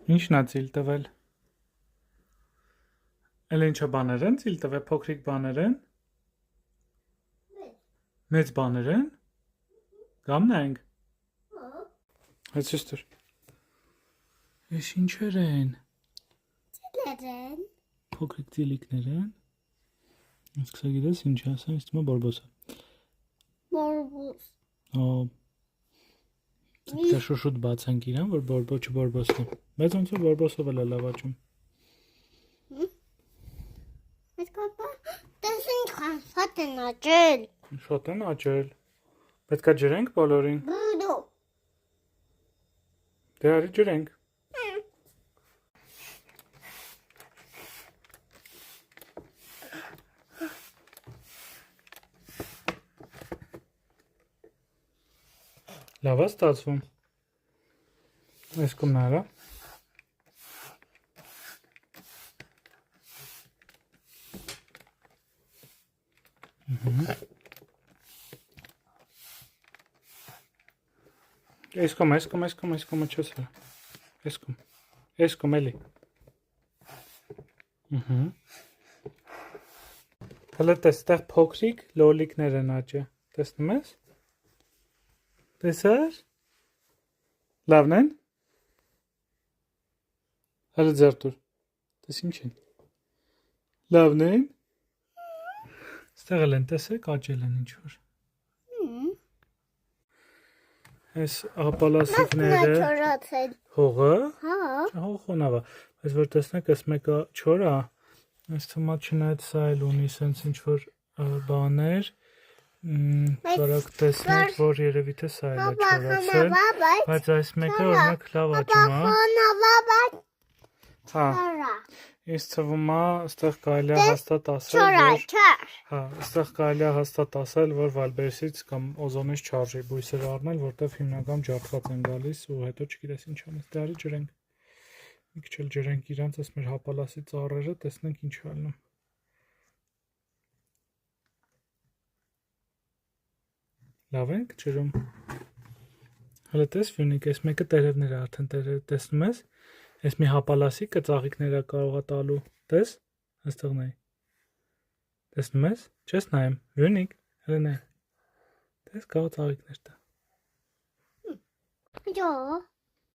Ինչն է ծիլ տվել։ Էլ ինչը բաներ են ծիլ տվել, փոքրիկ բաներ են։ Մեծ բաներ են։ Գամնենք։ Այս իստր։ Ես ինչեր են։ Ծիլեր են։ Փոքրիկ ծիլիկներ են։ Իսկ սա գիտես ինչ ասեմ, իսկ մա բորբոս է։ Բորբոս։ Դա շուշուտ բացանք իրան, որ բորբոչը բորբոսն է։ Բայց ոնց որ բորբոսով էլ է լավ աճում։ Այդ կապա դες ինչքան շատ են աճել։ Շատ են աճել։ Պետք է ջրենք բոլորին։ Բուդու։ Դե արի ջրենք։ Լավ է ստացվում։ Այս կողմն արա։ Այս կողմը չես արա։ Այս կողմ էլի։ Հələ տես փոքրիկ լոլիկներ են աճը։ Տեսնում ես։ Տեսար։ Լավն են։ Հələ ձեռ տուր։ Տես ինչ են։ Լավն են։ Ստեղ էլ են տեսեք աճել են ինչ որ։ Այս ապալասիկները Չորացել։ հողը։ Հա։ Հող խոնավ է, բայց որ տեսնեք, այս մեկը չոր է, այս թվում է չնայած սա էլ ունի սենց ինչ որ բաներ, կարակ տեսնեք, որ երևի թե սա էլ է չորացել, բայց այս մեկը օրինակ լավ աճում է։ Հա։ Ինձ թվում է, այստեղ կարելի է հաստատ ասել, որ հա, այստեղ կարելի է հաստատ ասել, որ վալբերսից կամ օզոնից չարժի բույսեր առնել, որտեվ հիմնական ջարդված են գալիս ու հետո չգիտես ինչ անես, դե արի ջրենք։ Մի քիչ էլ ջրենք իրանց, այս մեր հապալասի ծառերը, տեսնենք ինչ է ալնում։ Լավ ենք ջրում։ Հələ տես Վյունիկ, այս մեկը տերևներ է արդեն տեսնում ես։ Այս մի հապալասիկը ծաղիկներ է կարող է տալու։ Տես, այստեղ նայ։ Տեսնում ես։ Չես նայում։ Վյունիկ, հələ նայ։ Տես կարող ծաղիկներ տա։ Ջո։